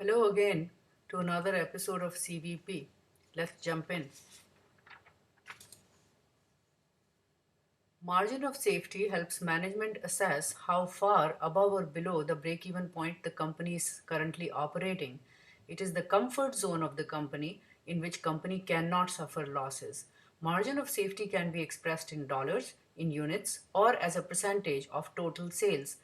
Hello again to another episode of CVP. Let's jump in. Margin of safety helps management assess how far above or below the break even point the company is currently operating. It is the comfort zone of the company in which company cannot suffer losses. Margin of safety can be expressed in dollars, in units, or as a percentage of total sales.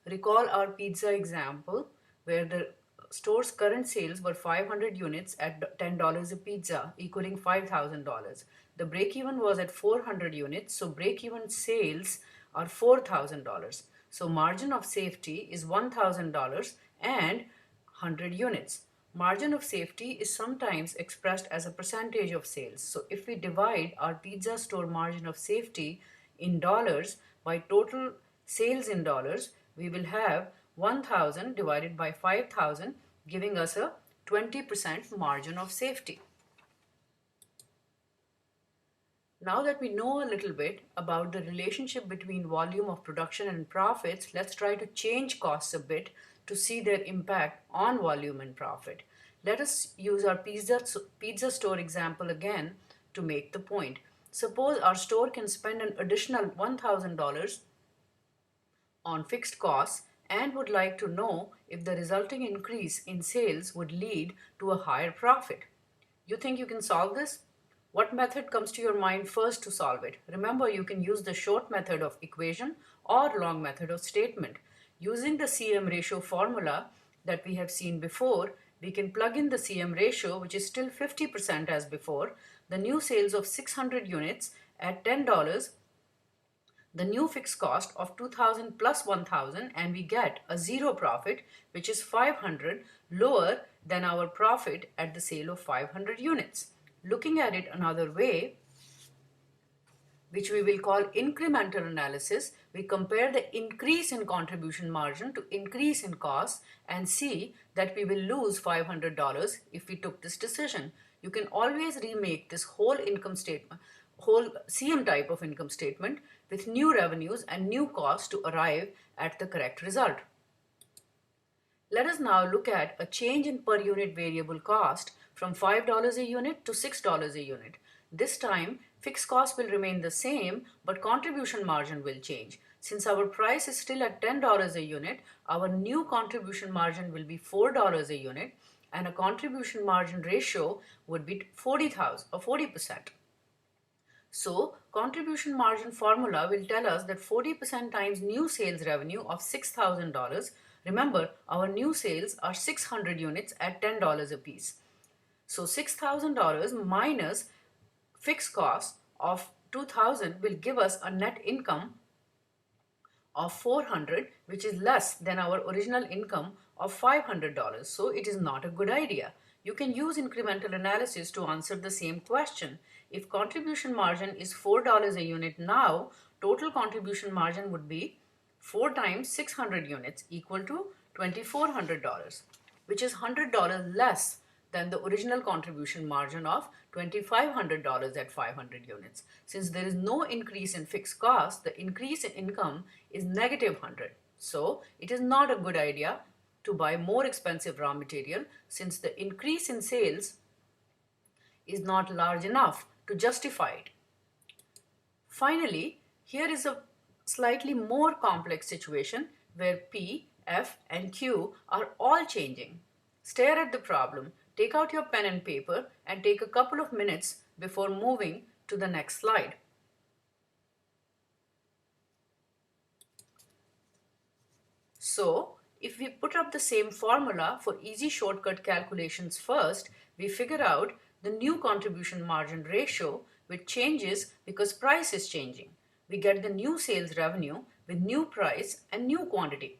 Recall our pizza example where the store's current sales were 500 units at $10 a pizza, equaling $5,000. The break even was at 400 units, so break even sales are $4,000. So margin of safety is $1,000 and 100 units. Margin of safety is sometimes expressed as a percentage of sales. So if we divide our pizza store margin of safety in dollars by total sales in dollars, we will have 1000 divided by 5000, giving us a 20% margin of safety. Now that we know a little bit about the relationship between volume of production and profits, let's try to change costs a bit to see their impact on volume and profit. Let us use our pizza store example again to make the point. Suppose our store can spend an additional $1,000 on fixed costs and would like to know if the resulting increase in sales would lead to a higher profit. You think you can solve this? What method comes to your mind first to solve it? Remember, you can use the short method of equation or long method of statement. Using the CM ratio formula that we have seen before, we can plug in the CM ratio, which is still 50% as before, the new sales of 600 units at $10, the new fixed cost of 2000 plus 1000, and we get a zero profit, which is 500, lower than our profit at the sale of 500 units. Looking at it another way, which we will call incremental analysis, we compare the increase in contribution margin to increase in cost and see that we will lose $500 if we took this decision. You can always remake this whole income statement, whole CM type of income statement with new revenues and new costs to arrive at the correct result. Let us now look at a change in per unit variable cost from $5 a unit to $6 a unit. This time, fixed cost will remain the same, but contribution margin will change. Since our price is still at $10 a unit, our new contribution margin will be $4 a unit, and a contribution margin ratio would be 40%. So, contribution margin formula will tell us that 40% times new sales revenue of $6,000. Remember, our new sales are 600 units at $10 a piece. So $6,000 minus fixed cost of 2000 will give us a net income of 400, which is less than our original income of $500. So it is not a good idea. You can use incremental analysis to answer the same question. If contribution margin is $4 a unit now, total contribution margin would be 4 times 600 units equal to $2,400, which is $100 less than the original contribution margin of $2,500 at 500 units. Since there is no increase in fixed cost, the increase in income is negative 100. So it is not a good idea to buy more expensive raw material since the increase in sales is not large enough to justify it. Finally, here is a slightly more complex situation where P, F, and Q are all changing. Stare at the problem, take out your pen and paper, and take a couple of minutes before moving to the next slide. So, if we put up the same formula for easy shortcut calculations first, we figure out the new contribution margin ratio, which changes because price is changing. We get the new sales revenue with new price and new quantity.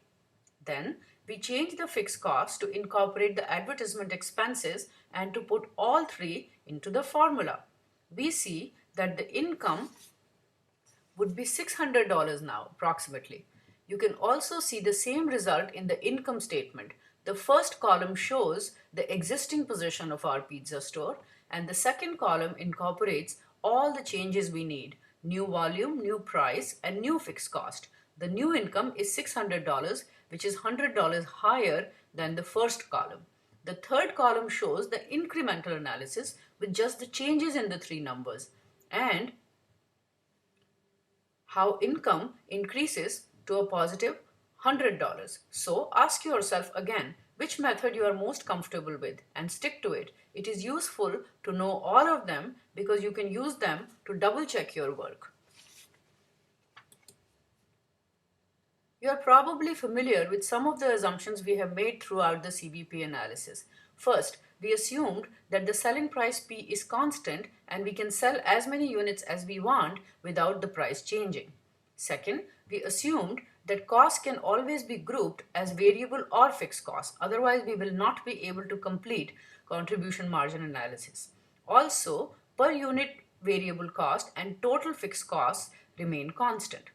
Then we change the fixed cost to incorporate the advertisement expenses and to put all three into the formula. We see that the income would be $600 now approximately. You can also see the same result in the income statement. The first column shows the existing position of our pizza store, and the second column incorporates all the changes we need: new volume, new price, and new fixed cost. The new income is $600, which is $100 higher than the first column. The third column shows the incremental analysis with just the changes in the three numbers and how income increases to a positive $100. So ask yourself again which method you are most comfortable with and stick to it. It is useful to know all of them because you can use them to double check your work. You are probably familiar with some of the assumptions we have made throughout the CVP analysis. First, we assumed that the selling price P is constant and we can sell as many units as we want without the price changing. Second, we assumed that costs can always be grouped as variable or fixed costs, otherwise we will not be able to complete contribution margin analysis. Also, per unit variable cost and total fixed costs remain constant.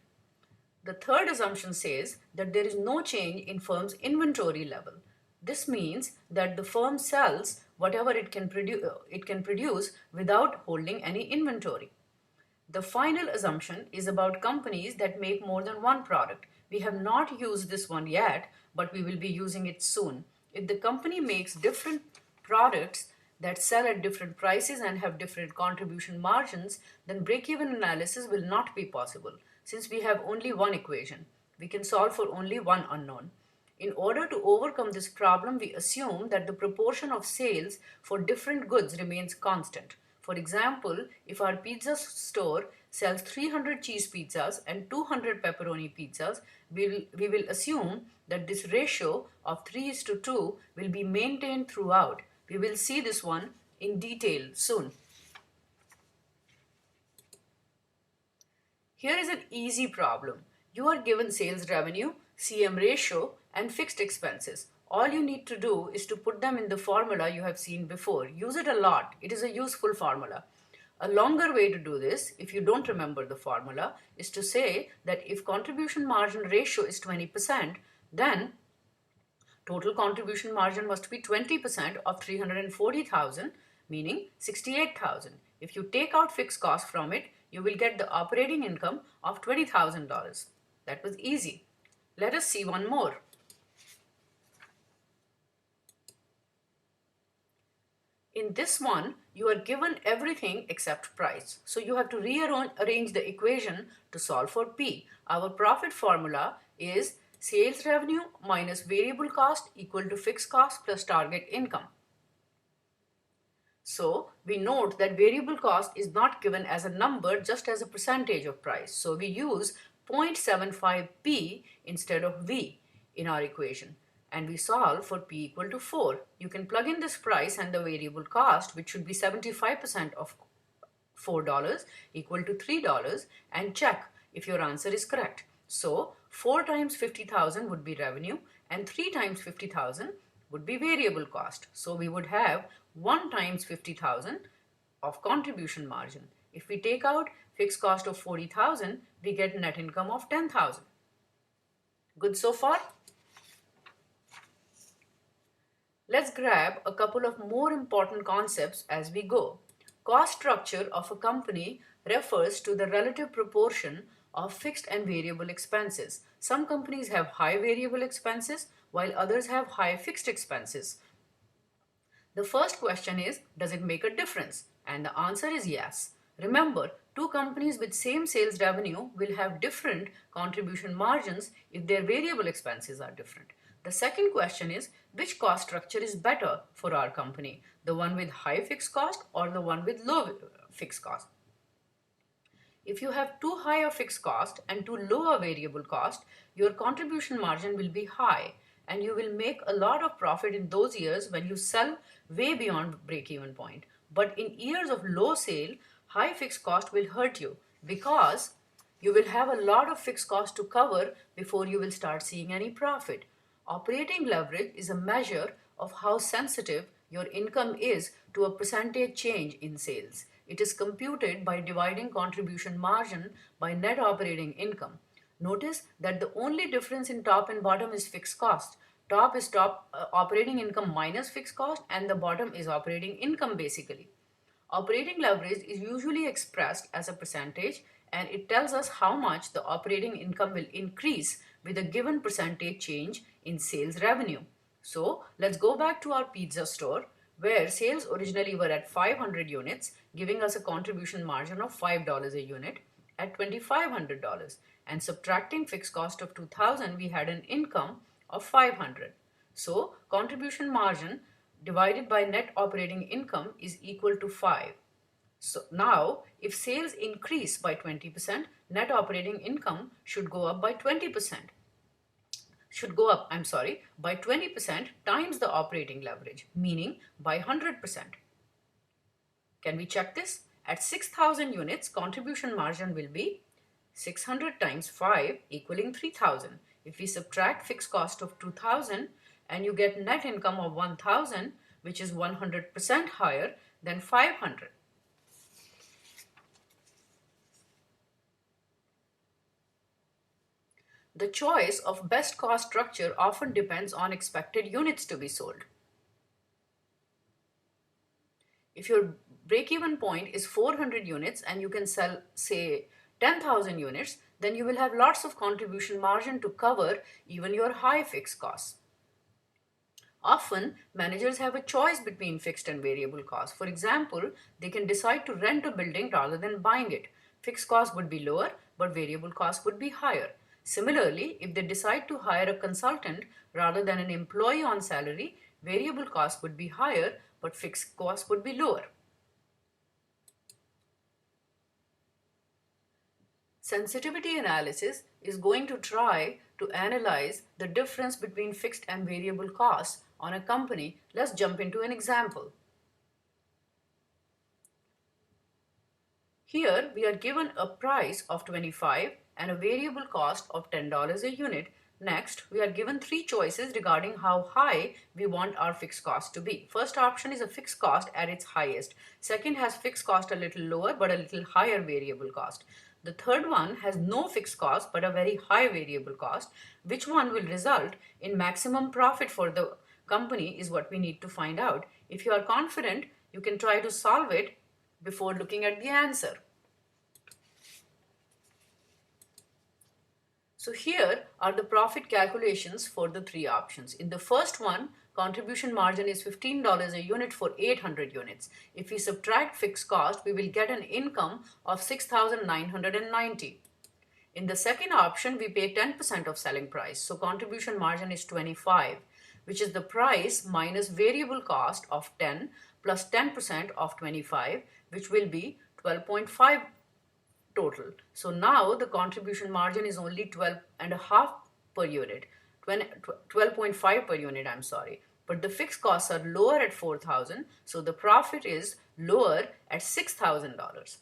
The third assumption says that there is no change in firm's inventory level. This means that the firm sells whatever it can produce without holding any inventory. The final assumption is about companies that make more than one product. We have not used this one yet, but we will be using it soon. If the company makes different products that sell at different prices and have different contribution margins, then break-even analysis will not be possible. Since we have only one equation, we can solve for only one unknown. In order to overcome this problem, we assume that the proportion of sales for different goods remains constant. For example, if our pizza store sells 300 cheese pizzas and 200 pepperoni pizzas, we will assume that this ratio of 3:2 will be maintained throughout. We will see this one in detail soon. Here is an easy problem. You are given sales revenue, CM ratio, and fixed expenses. All you need to do is to put them in the formula you have seen before. Use it a lot. It is a useful formula. A longer way to do this, if you don't remember the formula, is to say that if contribution margin ratio is 20%, then total contribution margin must be 20% of 340,000, meaning 68,000. If you take out fixed costs from it, you will get the operating income of $20,000. That was easy. Let us see one more. In this one, you are given everything except price. So you have to rearrange the equation to solve for P. Our profit formula is sales revenue minus variable cost equal to fixed cost plus target income. So we note that variable cost is not given as a number, just as a percentage of price. So we use 0.75p instead of v in our equation. And we solve for p equal to 4. You can plug in this price and the variable cost, which should be 75% of $4 equal to $3, and check if your answer is correct. So 4 times 50,000 would be revenue and 3 times 50,000 would be variable cost. So we would have 1 times 50,000 of contribution margin. If we take out fixed cost of 40,000, we get net income of 10,000. Good so far? Let's grab a couple of more important concepts as we go. Cost structure of a company refers to the relative proportion of fixed and variable expenses. Some companies have high variable expenses while others have high fixed expenses. The first question is, does it make a difference? And the answer is yes. Remember, two companies with same sales revenue will have different contribution margins if their variable expenses are different. The second question is, which cost structure is better for our company? The one with high fixed cost or the one with low fixed cost? If you have too high a fixed cost and too low a variable cost, your contribution margin will be high and you will make a lot of profit in those years when you sell way beyond break-even point. But in years of low sale, high fixed cost will hurt you because you will have a lot of fixed cost to cover before you will start seeing any profit. Operating leverage is a measure of how sensitive your income is to a percentage change in sales. It is computed by dividing contribution margin by net operating income. Notice that the only difference in top and bottom is fixed cost. Top is operating income minus fixed cost, and the bottom is operating income basically. Operating leverage is usually expressed as a percentage, and it tells us how much the operating income will increase with a given percentage change in sales revenue. So let's go back to our pizza store where sales originally were at 500 units, giving us a contribution margin of $5 a unit at $2,500, and subtracting fixed cost of 2000, we had an income of 500. So contribution margin divided by net operating income is equal to 5. So now, if sales increase by 20%, net operating income should go up by 20%. By 20% times the operating leverage, meaning by 100%. Can we check this? At 6,000 units, contribution margin will be 600 times 5 equaling 3,000. If we subtract fixed cost of 2,000 and you get net income of 1,000, which is 100% higher than 500. The choice of best cost structure often depends on expected units to be sold. If your break-even point is 400 units and you can sell, say, 10,000 units, then you will have lots of contribution margin to cover even your high fixed costs. Often, managers have a choice between fixed and variable costs. For example, they can decide to rent a building rather than buying it. Fixed costs would be lower, but variable costs would be higher. Similarly, if they decide to hire a consultant rather than an employee on salary, variable costs would be higher, but fixed costs would be lower. Sensitivity analysis is going to try to analyze the difference between fixed and variable costs on a company. Let's jump into an example. Here we are given a price of 25 and a variable cost of $10 a unit. Next, we are given three choices regarding how high we want our fixed cost to be. First option is a fixed cost at its highest. Second has fixed cost a little lower but a little higher variable cost. The third one has no fixed cost but a very high variable cost. Which one will result in maximum profit for the company is what we need to find out. If you are confident, you can try to solve it before looking at the answer. So here are the profit calculations for the three options. In the first one, contribution margin is $15 a unit for 800 units. If we subtract fixed cost, we will get an income of $6,990. In the second option, we pay 10% of selling price. So contribution margin is 25, which is the price minus variable cost of 10 plus 10% of 25, which will be 12.5 total. So now the contribution margin is only 12.5 per unit, 12.5 per unit, I'm sorry. But the fixed costs are lower at 4,000, so the profit is lower at $6,000.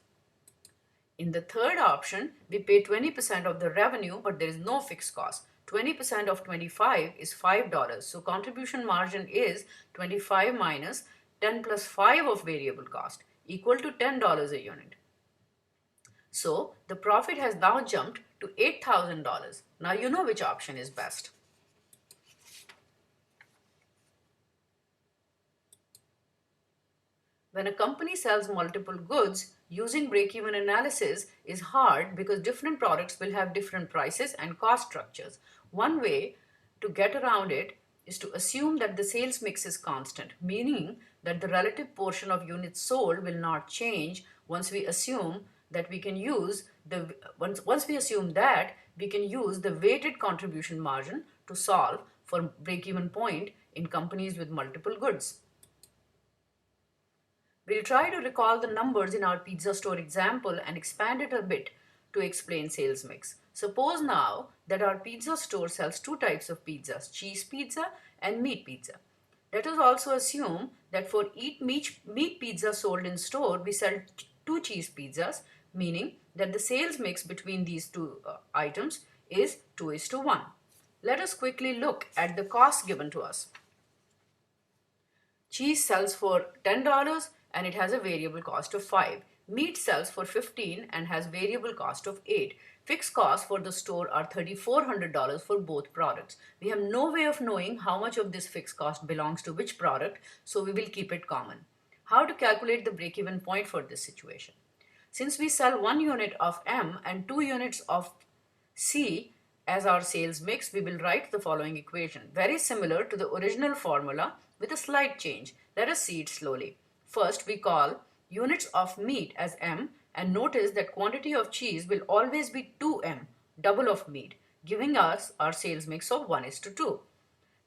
In the third option, we pay 20% of the revenue, but there is no fixed cost. 20% of 25 is $5, so contribution margin is 25 minus 10 plus 5 of variable cost, equal to $10 a unit. So the profit has now jumped to $8,000. Now you know which option is best. When a company sells multiple goods, using break-even analysis is hard because different products will have different prices and cost structures. One way to get around it is to assume that the sales mix is constant, meaning that the relative portion of units sold will not change once we assume that we can use the weighted contribution margin to solve for break-even point in companies with multiple goods. We'll try to recall the numbers in our pizza store example and expand it a bit to explain sales mix. Suppose now that our pizza store sells two types of pizzas, cheese pizza and meat pizza. Let us also assume that for each meat pizza sold in store, we sell two cheese pizzas, meaning that the sales mix between these two items is 2:1. Let us quickly look at the costs given to us. Cheese sells for $10 and it has a variable cost of 5. Meat sells for 15 and has variable cost of 8. Fixed costs for the store are $3,400 for both products. We have no way of knowing how much of this fixed cost belongs to which product, so we will keep it common. How to calculate the break-even point for this situation? Since we sell 1 unit of M and 2 units of C, as our sales mix, we will write the following equation, very similar to the original formula with a slight change. Let us see it slowly. First, we call units of meat as M, and notice that quantity of cheese will always be 2M, double of meat, giving us our sales mix of 1:2.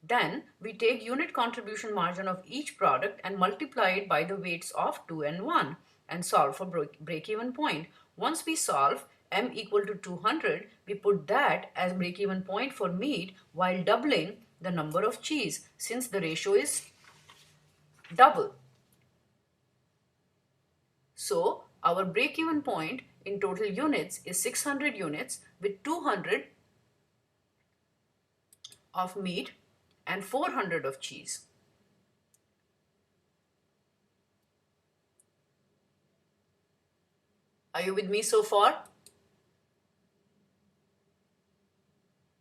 Then we take unit contribution margin of each product and multiply it by the weights of 2 and 1 and solve for break-even point. Once we solve M equal to 200, we put that as break-even point for meat while doubling the number of cheese since the ratio is double. So our break-even point in total units is 600 units with 200 of meat and 400 of cheese. Are you with me so far?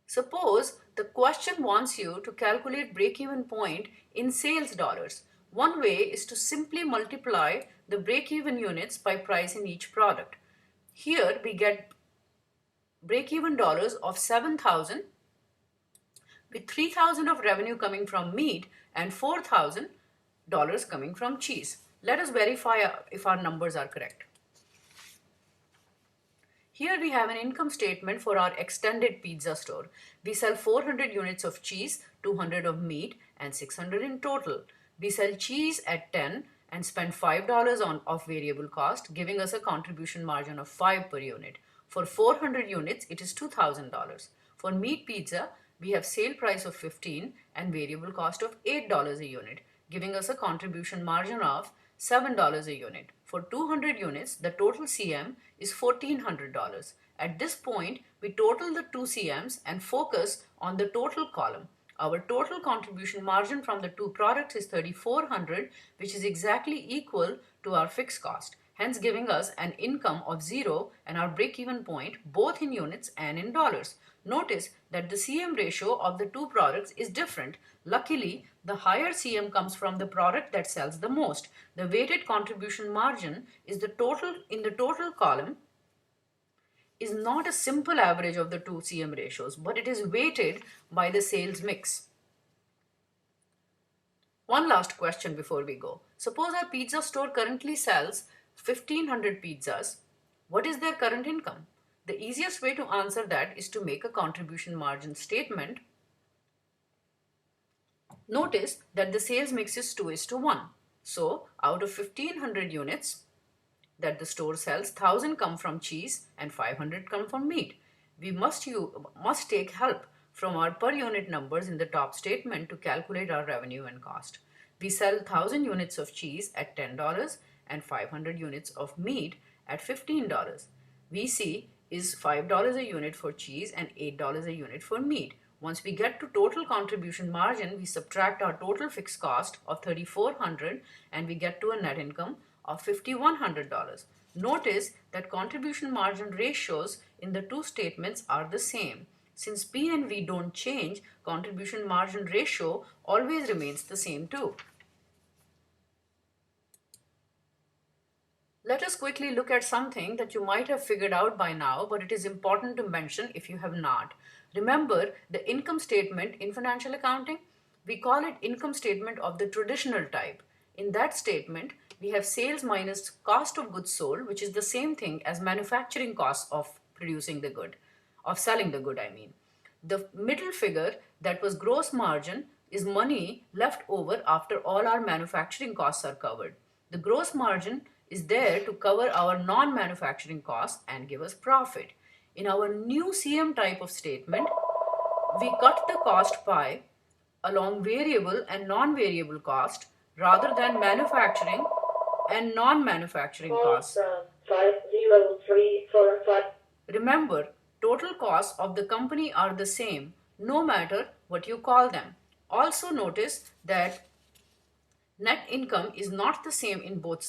Suppose the question wants you to calculate break-even point in sales dollars. One way is to simply multiply the break-even units by price in each product. Here we get break-even dollars of 7,000 with 3,000 of revenue coming from meat and $4,000 coming from cheese. Let us verify if our numbers are correct. Here we have an income statement for our extended pizza store. We sell 400 units of cheese, 200 of meat, and 600 in total. We sell cheese at 10 and spend $5 of variable cost, giving us a contribution margin of 5 per unit. For 400 units, it is $2,000. For meat pizza, we have sale price of 15 and variable cost of $8 a unit, giving us a contribution margin of $7 a unit. For 200 units, the total CM is $1,400. At this point, we total the two CMs and focus on the total column. Our total contribution margin from the two products is $3,400, which is exactly equal to our fixed cost, hence giving us an income of 0 and our break-even point both in units and in dollars. Notice that the CM ratio of the two products is different. Luckily, the higher CM comes from the product that sells the most. The weighted contribution margin is the total in the total column is not a simple average of the two CM ratios, but it is weighted by the sales mix. One last question before we go. Suppose our pizza store currently sells 1,500 pizzas. What is their current income? The easiest way to answer that is to make a contribution margin statement. Notice that the sales mix is 2:1. So out of 1,500 units that the store sells, 1,000 come from cheese and 500 come from meat. We must take help from our per unit numbers in the top statement to calculate our revenue and cost. We sell 1,000 units of cheese at $10 and 500 units of meat at $15. VC is $5 a unit for cheese and $8 a unit for meat. Once we get to total contribution margin, we subtract our total fixed cost of $3,400 and we get to a net income of $5,100. Notice that contribution margin ratios in the two statements are the same. Since P and V don't change, contribution margin ratio always remains the same too. Let us quickly look at something that you might have figured out by now, but it is important to mention if you have not. Remember the income statement in financial accounting? We call it income statement of the traditional type. In that statement, we have sales minus cost of goods sold, which is the same thing as manufacturing costs of producing the good, of selling the good, I mean. The middle figure that was gross margin is money left over after all our manufacturing costs are covered. The gross margin is there to cover our non-manufacturing costs and give us profit. In our new CM type of statement, we cut the cost pie along variable and non-variable cost rather than manufacturing and non-manufacturing costs. 50345. Remember, total costs of the company are the same no matter what you call them. Also notice that net income is not the same in both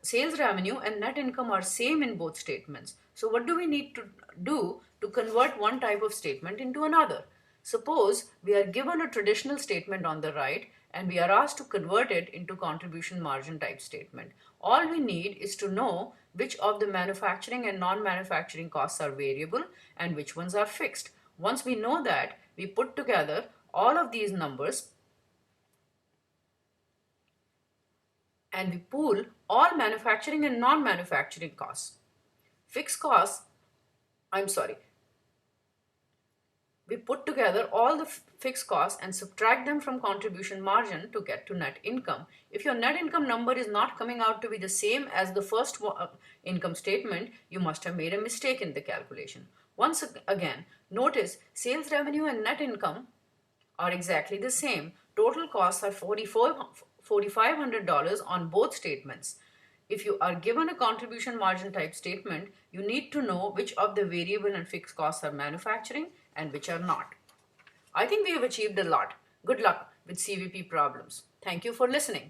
sales revenue and net income are same in both statements. So what do we need to do to convert one type of statement into another? Suppose we are given a traditional statement on the right and we are asked to convert it into contribution margin type statement. All we need is to know which of the manufacturing and non-manufacturing costs are variable and which ones are fixed. Once we know that, we put together all of these numbers and we pool all manufacturing and non-manufacturing costs. Fixed costs, I'm sorry, we put together all the fixed costs and subtract them from contribution margin to get to net income. If your net income number is not coming out to be the same as the first income statement, you must have made a mistake in the calculation. Once again, notice sales revenue and net income are exactly the same. Total costs are $4,500 on both statements. If you are given a contribution margin type statement, you need to know which of the variable and fixed costs are manufacturing and which are not. I think we have achieved a lot. Good luck with CVP problems. Thank you for listening.